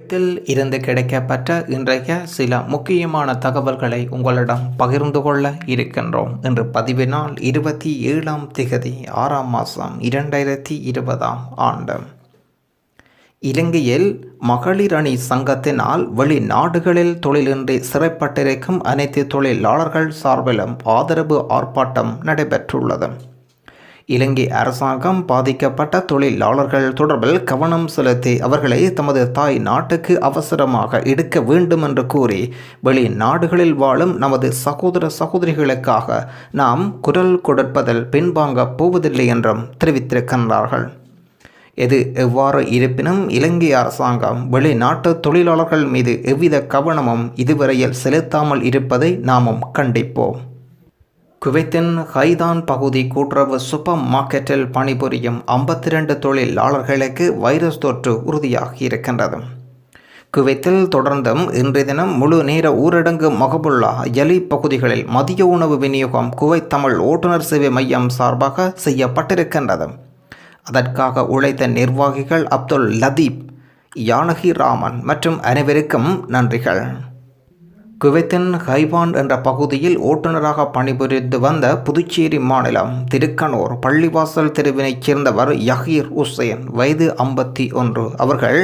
இதில் இருந்து கிடைக்கப்பட்ட இன்றைய சில முக்கியமான தகவல்களை உங்களிடம் பகிர்ந்து கொள்ள இருக்கின்றோம். இன்று பதிவினால் 27ஆம் திகதி 6ஆம் மாதம் 2020ஆம் ஆண்டு. இலங்கையில் மகளிர் அணி சங்கத்தினால் வெளிநாடுகளில் தொழிலின்றி சிறைப்பட்டிருக்கும் அனைத்து தொழிலாளர்கள் சார்பிலும் ஆதரவு ஆர்ப்பாட்டம் நடைபெற்றுள்ளது. இலங்கை அரசாங்கம் பாதிக்கப்பட்ட தொழிலாளர்கள் தொடர்பில் கவனம் செலுத்தி அவர்களை தமது தாய் நாட்டுக்கு அவசரமாக எடுக்க வேண்டும் என்று கூறி வெளிநாடுகளில் வாழும் நமது சகோதர சகோதரிகளுக்காக நாம் குரல் கொடுப்பதில் பின்வாங்கப் போவதில்லை என்றும் தெரிவித்திருக்கின்றார்கள். எது எவ்வாறு இருப்பினும் இலங்கை அரசாங்கம் வெளிநாட்டு தொழிலாளர்கள் மீது எவ்வித கவனமும் இதுவரையில் செலுத்தாமல் இருப்பதை நாமும் கண்டிப்போம். குவைத்தின் ஹைதான் பகுதி கூட்டுறவு சூப்பர் மார்க்கெட்டில் பணிபுரியும் 52 தொழிலாளர்களுக்கு வைரஸ் தொற்று உறுதியாகி இருக்கின்றது. குவைத்தில் தொடர்ந்தும் இன்றைய தினம் முழு நேர ஊரடங்கு மஹபுல்லா யலி பகுதிகளில் மதிய உணவு விநியோகம் குவைத் தமிழ் ஓட்டுநர் சேவை மையம் சார்பாக செய்யப்பட்டிருக்கின்றது. அதற்காக உழைத்த நிர்வாகிகள் அப்துல் லதீப், யானகி ராமன் மற்றும் அனைவருக்கும் நன்றிகள். குவைத்தின் ஹைவான் என்ற பகுதியில் ஓட்டுநராக பணிபுரிந்து வந்த புதுச்சேரி மாநிலம் திருக்கனூர் பள்ளிவாசல் தெருவினைச் சேர்ந்தவர் யஹீர் உசேன், வயது 51. அவர்கள்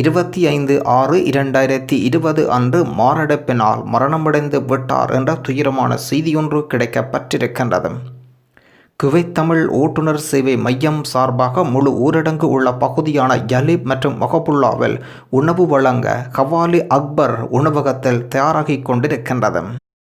25/6/2020 அன்று மாரடைப்பினால் மரணமடைந்து விட்டார் என்ற துயரமான செய்தியொன்று கிடைக்கப்பட்டிருக்கின்றது. குவைத் தமிழ் ஓட்டுநர் சேவை மையம் சார்பாக முழு ஊரடங்கு உள்ள பகுதியான யலிப் மற்றும் மஹபுல்லாவில் உணவு வழங்க ஹவாலி அக்பர் உணவகத்தில் தயாராகி கொண்டிருக்கின்றது.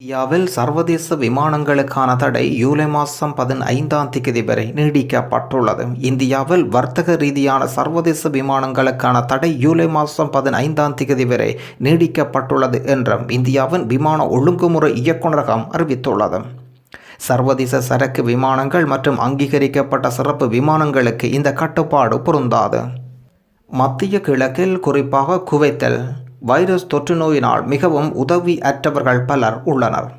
இந்தியாவில் சர்வதேச விமானங்களுக்கான தடை ஜூலை மாதம் 15ஆம் தேதி வரை நீடிக்கப்பட்டுள்ளது. இந்தியாவில் வர்த்தக ரீதியான சர்வதேச விமானங்களுக்கான தடை ஜூலை மாதம் 15ஆம் தேதி வரை நீடிக்கப்பட்டுள்ளது என்றும் இந்தியாவின் விமான ஒழுங்குமுறை இயக்குநரகம் அறிவித்துள்ளது. சர்வதேச சரக்கு விமானங்கள் மற்றும் அங்கீகரிக்கப்பட்ட சிறப்பு விமானங்களுக்கு இந்த கட்டுப்பாடு பொருந்தாது. மத்திய கிழக்கில் குறிப்பாக குவைத்தில் வைரஸ் தொற்று நோயினால் மிகவும் உதவி அற்றவர்கள் பலர் உள்ளனர்.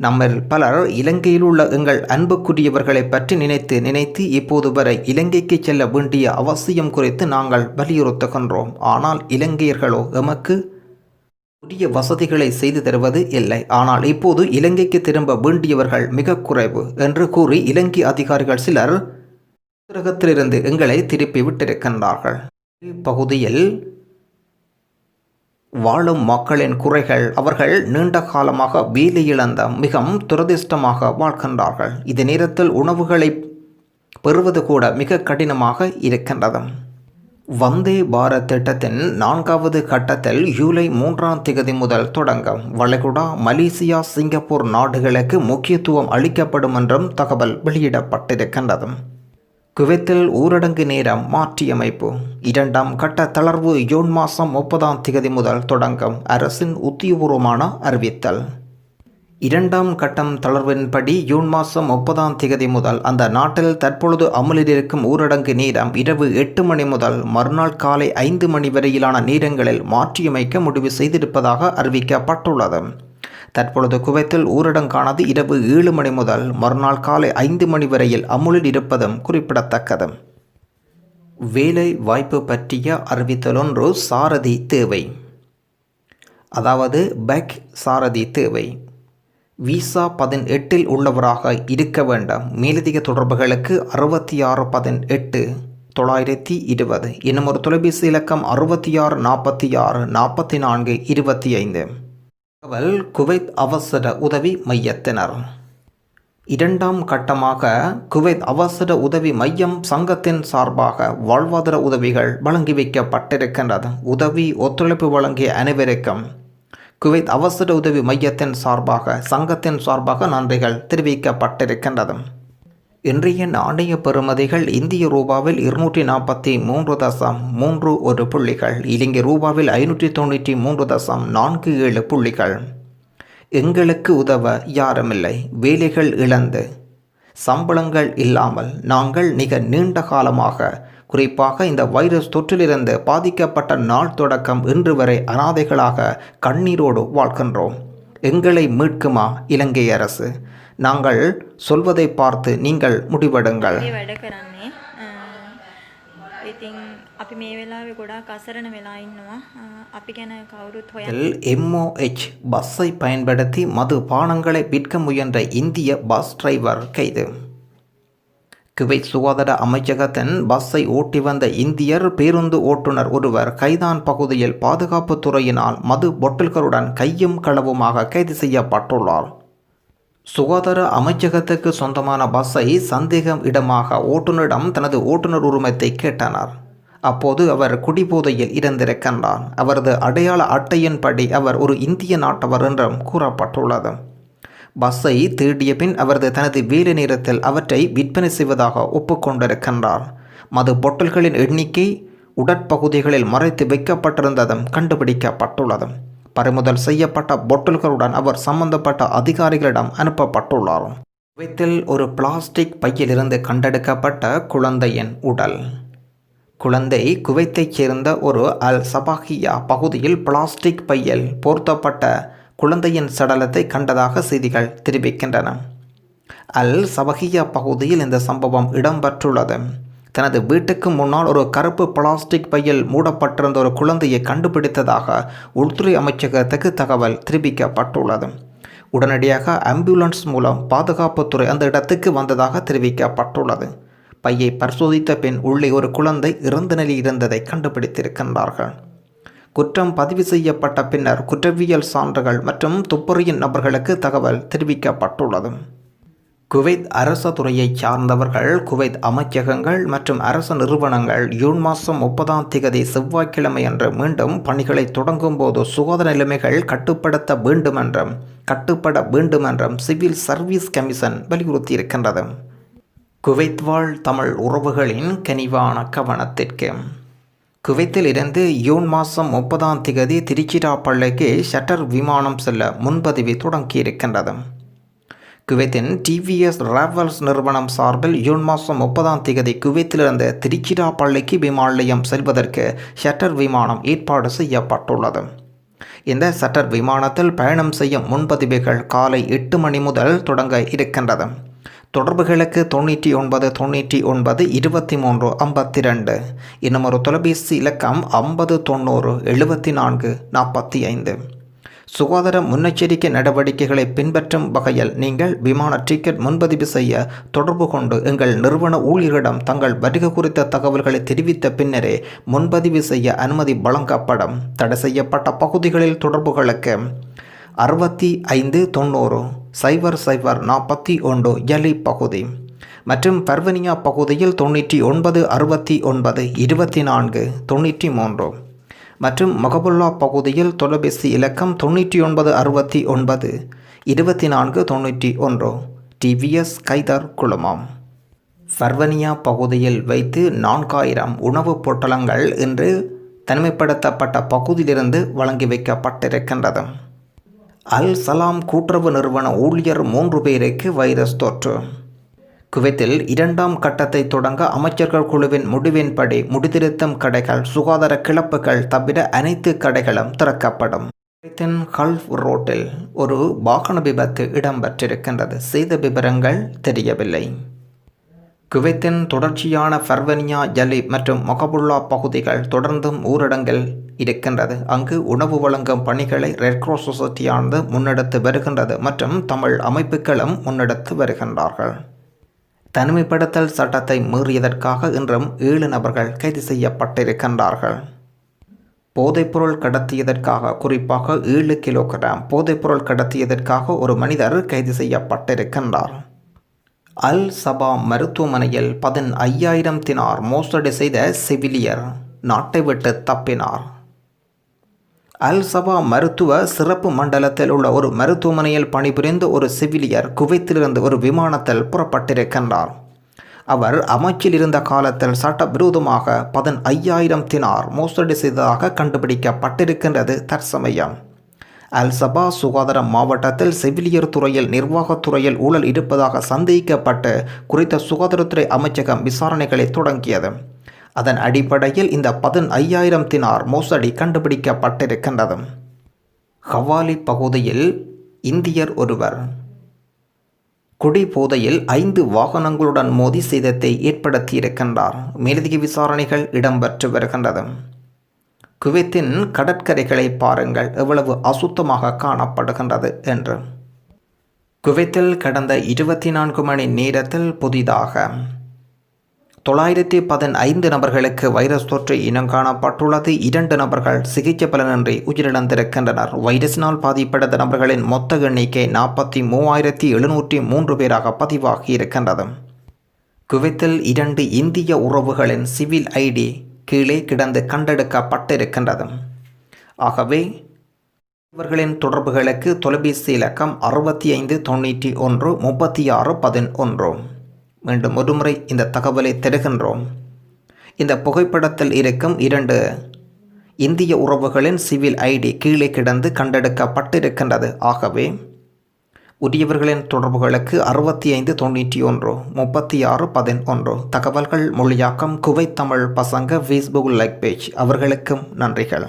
நம்மில் பலர் இலங்கையில் உள்ள எங்கள் அன்புக்குரியவர்களை பற்றி நினைத்து இப்போது வரை இலங்கைக்கு செல்ல வேண்டிய அவசியம் குறித்து நாங்கள் வலியுறுத்துகின்றோம். ஆனால் இலங்கையர்களோ எமக்கு உரிய வசதிகளை செய்து தருவது இல்லை. ஆனால் இப்போது இலங்கைக்கு திரும்ப வேண்டியவர்கள் மிக குறைவு என்று கூறி இலங்கை அதிகாரிகள் சிலர் கிரகத்திலிருந்து எங்களை திருப்பி விட்டிருக்கின்றார்கள். பகுதியில் வாழும் மக்களின் குறைகள் அவர்கள் நீண்ட காலமாக வேலை இழந்த மிகவும் துரதிர்ஷ்டமாக வாழ்கின்றார்கள். இந்த நேரத்தில் உணவுகளை பெறுவது கூட மிக கடினமாக இருக்கின்றது. வந்தே பாரத் திட்டத்தின் 4வது கட்டத்தில் ஜூலை 3ஆம் தேதி முதல் தொடங்கும். வளைகுடா, மலேசியா, சிங்கப்பூர் நாடுகளுக்கு முக்கியத்துவம் அளிக்கப்படும் என்றும் தகவல் வெளியிடப்பட்டிருக்கின்றது. குவைத்தில் ஊரடங்கு நேரம் மாற்றியமைப்பு. 2ஆம் கட்ட தளர்வு ஜூன் மாதம் 30ஆம் தேதி முதல் தொடங்கும். அரசின் உத்தியோகபூர்வமான அறிவித்தல். 2ஆம் கட்டம் தளர்வின்படி ஜூன் மாதம் 30ஆம் தேதி முதல் அந்த நாட்டில் தற்பொழுது அமலில் இருக்கும் ஊரடங்கு நேரம் இரவு 8 மணி முதல் மறுநாள் காலை 5 மணி வரையிலான நேரங்களில் மாற்றியமைக்க முடிவு செய்திருப்பதாக அறிவிக்கப்பட்டுள்ளது. தற்பொழுது குவைத்தில் ஊரடங்கானது இரவு 7 மணி முதல் மறுநாள் காலை 5 மணி வரையில் அமுலில் இருப்பதும் குறிப்பிடத்தக்கது. வேலை வாய்ப்பு பற்றிய அறிவித்தல் ஒன்று சாரதி தேவை. அதாவது பேக் சாரதி தேவை. விசா 18 உள்ளவராக இருக்க வேண்டும். மேலதிக தொடர்புகளுக்கு 6618-920 என்னும் ஒரு தொலைபேசி இலக்கம் 6646-4425. தகவல் குவைத் அவசர உதவி மையத்தினர். 2ஆம் கட்டமாக குவைத் அவசர உதவி மையம் சங்கத்தின் சார்பாக வாழ்வாதார உதவிகள் வழங்கி வைக்கப்பட்டிருக்கின்றது. உதவி ஒத்துழைப்பு வழங்கிய அனைவருக்கும் குவைத் அவசர உதவி மையத்தின் சார்பாக சங்கத்தின் சார்பாக நன்றிகள் தெரிவிக்கப்பட்டிருக்கின்றது. இன்றைய நாணய பெறுமதிகள் இந்திய ரூபாவில் 243.31 புள்ளிகள், இலங்கை ரூபாவில் 593.47 புள்ளிகள். எங்களுக்கு உதவ யாருமில்லை. வேலைகள் இழந்து சம்பளங்கள் இல்லாமல் நாங்கள் மிக நீண்ட காலமாக, குறிப்பாக இந்த வைரஸ் தொற்றிலிருந்து பாதிக்கப்பட்ட நாள் தொடக்கம் இன்று வரை அனாதைகளாக கண்ணீரோடு வாழ்கின்றோம். எங்களை மீட்குமா இலங்கை அரசு? நாங்கள் சொல்வதை பார்த்து நீங்கள் முடிவெடுங்கள். අපි මේ වෙලාවේ ගොඩාක් අසරණ වෙලා ඉන්නවා. අපි ගැන කවුරුත් MOH பஸ்ஸை பயன்படுத்தி மது பானங்களை விற்க முயன்ற இந்திய பஸ் டிரைவர் கைது. குவைத் சுகாதார அமைச்சகத்தின் பஸ்ஸை ஓட்டி வந்த இந்தியர் பேருந்து ஓட்டுநர் ஒருவர் கைதான் பகுதியில் பாதுகாப்புத் துறையினால் மது பொட்டல்களுடன் கையும் களவுமாக கைது செய்யப்பட்டுள்ளார். சுகாதார அமைச்சகத்துக்கு சொந்தமான பஸ்ஸை சந்தேகம் இடமாக ஓட்டுநரிடம் தனது ஓட்டுநர் உரிமத்தை கேட்டனர். அப்போது அவர் குடிபோதையில் இருந்திருக்கின்றார். அவரது அடையாள அட்டையின்படி அவர் ஒரு இந்திய நாட்டவர் என்றும் கூறப்பட்டுள்ளது. பஸ்ஸை தேடிய பின் அவரது தனது வேலை நேரத்தில் அவற்றை விற்பனை செய்வதாக ஒப்புக்கொண்டிருக்கின்றார். மது பொட்டல்களின் எண்ணிக்கை உடற்பகுதிகளில் மறைத்து வைக்கப்பட்டிருந்ததும் கண்டுபிடிக்கப்பட்டுள்ளது. பறிமுதல் செய்யப்பட்ட பொட்டல்களுடன் அவர் சம்பந்தப்பட்ட அதிகாரிகளிடம் அனுப்பப்பட்டுள்ளார். குவைத்தில் ஒரு பிளாஸ்டிக் பையிலிருந்து கண்டெடுக்கப்பட்ட குழந்தையின் உடல். குழந்தை குவைத்தைச் சேர்ந்த ஒரு அல் சபாஹியா பகுதியில் பிளாஸ்டிக் பையில் போர்த்தப்பட்ட குழந்தையின் சடலத்தை கண்டதாக செய்திகள் தெரிவிக்கின்றன. அல் சபஹியா பகுதியில் இந்த சம்பவம் இடம்பெற்றுள்ளது. தனது வீட்டுக்கு முன்னால் ஒரு கருப்பு பிளாஸ்டிக் பையில் மூடப்பட்டிருந்த ஒரு குழந்தையை கண்டுபிடித்ததாக உள்துறை அமைச்சகத்துக்கு தகவல் தெரிவிக்கப்பட்டுள்ளது. உடனடியாக ஆம்புலன்ஸ் மூலம் பாதுகாப்புத்துறை அந்த இடத்துக்கு வந்ததாக தெரிவிக்கப்பட்டுள்ளது. பையை பரிசோதித்த பின் உள்ளே ஒரு குழந்தை இறந்த நிலையில் இருந்ததை கண்டுபிடித்திருக்கின்றார்கள். குற்றம் பதிவு செய்யப்பட்ட பின்னர் குற்றவியல் சான்றுகள் மற்றும் துப்பறியும் நபர்களுக்கு தகவல் தெரிவிக்கப்பட்டுள்ளது. குவைத் அரச துறையைச் சார்ந்தவர்கள் குவைத் அமைச்சகங்கள் மற்றும் அரசு நிறுவனங்கள் ஜூன் மாதம் 30 செவ்வாய்க்கிழமை அன்று மீண்டும் பணிகளை தொடங்கும் போது சுகாதார நிலைமைகள் கட்டுப்பட வேண்டுமென்றும் சிவில் சர்வீஸ் கமிஷன் வலியுறுத்தியிருக்கின்றது. குவைத் வாழ் தமிழ் உறவுகளின் கனிவான கவனத்திற்கு. குவைத்தில் இருந்து ஜூன் மாதம் 30 திருச்சிராப்பள்ளிக்கு ஷட்டர் விமானம் செல்ல முன்பதிவு தொடங்கியிருக்கின்றது. குவைத்தின் டிவிஎஸ் டிராவல்ஸ் நிறுவனம் சார்பில் ஜூன் மாதம் 30 குவைத்திலிருந்து திருச்சிராப்பள்ளிக்கு விமான நிலையம் செல்வதற்கு ஷட்டர் விமானம் ஏற்பாடு செய்யப்பட்டுள்ளது. இந்த ஷட்டர் விமானத்தில் பயணம் செய்யும் முன்பதிவுகள் காலை 8 மணி முதல் தொடங்க இருக்கின்றது. தொடர்புகளுக்கு 99 99 23 52 இன்னும் ஒரு தொலைபேசி இலக்கம் 50 90 74 45. சுகாதார முன்னெச்சரிக்கை நடவடிக்கைகளை பின்பற்றும் வகையில் நீங்கள் விமான டிக்கெட் முன்பதிவு செய்ய தொடர்பு கொண்டு எங்கள் நிறுவன ஊழியரிடம் தங்கள் வருகை குறித்த தகவல்களை தெரிவித்த பின்னரே முன்பதிவு செய்ய அனுமதி வழங்கப்படும். தடை செய்யப்பட்ட பகுதிகளில் தொடர்புகளுக்கு 65 90 00 41 யலி பகுதி மற்றும் பர்வனியா பகுதியில் 99 69 24 93 மற்றும் மகபுல்லா பகுதியில் தொலைபேசி இலக்கம் 99 69 24 91 டிவிஎஸ் கைதர் குழுமம். பர்வனியா பகுதியில் வைத்து 4000 உணவுப் பொட்டலங்கள் இன்று தனிமைப்படுத்தப்பட்ட பகுதியிலிருந்து வழங்கி வைக்கப்பட்டிருக்கின்றது. அல் சலாம் கூட்டுறவு நிறுவன ஊழியர் 3 பேருக்கு வைரஸ் தொற்று. குவைத்தில் 2ஆம் கட்டத்தை தொடங்க அமைச்சர்கள் குழுவின் முடிவின்படி முடிதிருத்தும் கடைகள், சுகாதார கிளப்புகள் தவிர அனைத்து கடைகளும் திறக்கப்படும். குவைத்தின் கல்ஃப் ரோட்டில் ஒரு வாகன விபத்து இடம்பெற்றிருக்கின்றது. செய்த விவரங்கள் தெரியவில்லை. குவைத்தின் தொடர்ச்சியான பர்வனியா, ஜலி மற்றும் மொகபுல்லா பகுதிகள் தொடர்ந்தும் ஊரடங்கில் இருக்கின்றது. அங்கு உணவு வழங்கும் பணிகளை ரெட் கிராஸ் சொசைட்டியானது முன்னெடுத்து வருகின்றது மற்றும் தமிழ் அமைப்புகளும் முன்னெடுத்து வருகின்றார்கள். தனிமைப்படுத்தல் சட்டத்தை மீறியதற்காக இன்றும் 7 நபர்கள் கைது செய்யப்பட்டிருக்கின்றார்கள். போதைப்பொருள் கடத்தியதற்காக, குறிப்பாக 7 கிலோகிராம் போதைப்பொருள் கடத்தியதற்காக ஒரு மனிதர் கைது செய்யப்பட்டிருக்கின்றார். அல் சபா மருத்துவமனையில் 15,000 தினார் மோசடி செய்த செவிலியர் நாட்டை விட்டு தப்பினார். அல் சபா மருத்துவ சிறப்பு மண்டலத்தில் உள்ள ஒரு மருத்துவமனையில் பணிபுரிந்த ஒரு செவிலியர் குவைத்திலிருந்து ஒரு விமானத்தில் புறப்பட்டிருக்கின்றார். அவர் அமைச்சில் இருந்த காலத்தில் சட்டவிரோதமாக 15,000 தினார் மோசடி செய்ததாக கண்டுபிடிக்கப்பட்டிருக்கின்றது. தற்சமயம் அல் சபா சுகாதார மாவட்டத்தில் செவிலியர் துறையில் நிர்வாகத்துறையில் ஊழல் இருப்பதாக சந்தேகிக்கப்பட்டு குறித்த சுகாதாரத்துறை அமைச்சகம் விசாரணைகளை தொடங்கியது. அதன் அடிப்படையில் இந்த 15,000 தினார் மோசடி கண்டுபிடிக்கப்பட்டிருக்கின்றது. ஹவாலி பகுதியில் இந்தியர் ஒருவர் குடி போதையில் 5 வாகனங்களுடன் மோதி சேதத்தை ஏற்படுத்தியிருக்கின்றார். மேலதிக விசாரணைகள் இடம்பெற்று வருகின்றது. குவைத்தின் கடற்கரைகளை பாருங்கள் எவ்வளவு அசுத்தமாக காணப்படுகின்றது என்று. குவைத்தில் கடந்த 24 மணி நேரத்தில் புதிதாக 915 நபர்களுக்கு வைரஸ் தொற்று இனம் காணப்பட்டுள்ளது. 2 நபர்கள் சிகிச்சை பலனின்றி உயிரிழந்திருக்கின்றனர். வைரஸினால் பாதிப்படைந்த நபர்களின் மொத்த எண்ணிக்கை 43,703 பேராக பதிவாகி இருக்கின்றது. குவைத்தில் 2 இந்திய உறவுகளின் சிவில் ஐடி கீழே கிடந்து கண்டெடுக்கப்பட்டிருக்கின்றது. ஆகவே இவர்களின் தொடர்புகளுக்கு தொலைபேசி இலக்கம் 6591 36 11. மீண்டும் ஒருமுறை இந்த தகவலை தருகின்றோம். இந்த புகைப்படத்தில் இருக்கும் 2 இந்திய உறவுகளின் சிவில் ஐடி கீழே கிடந்து கண்டெடுக்கப்பட்டிருக்கின்றது. ஆகவே உரியவர்களின் தொடர்புகளுக்கு 6591 36 11. தகவல்கள் மொழியாக்கம் குவைத் தமிழ் பசங்க ஃபேஸ்புக் லைக் பேஜ். அவர்களுக்கும் நன்றிகள்.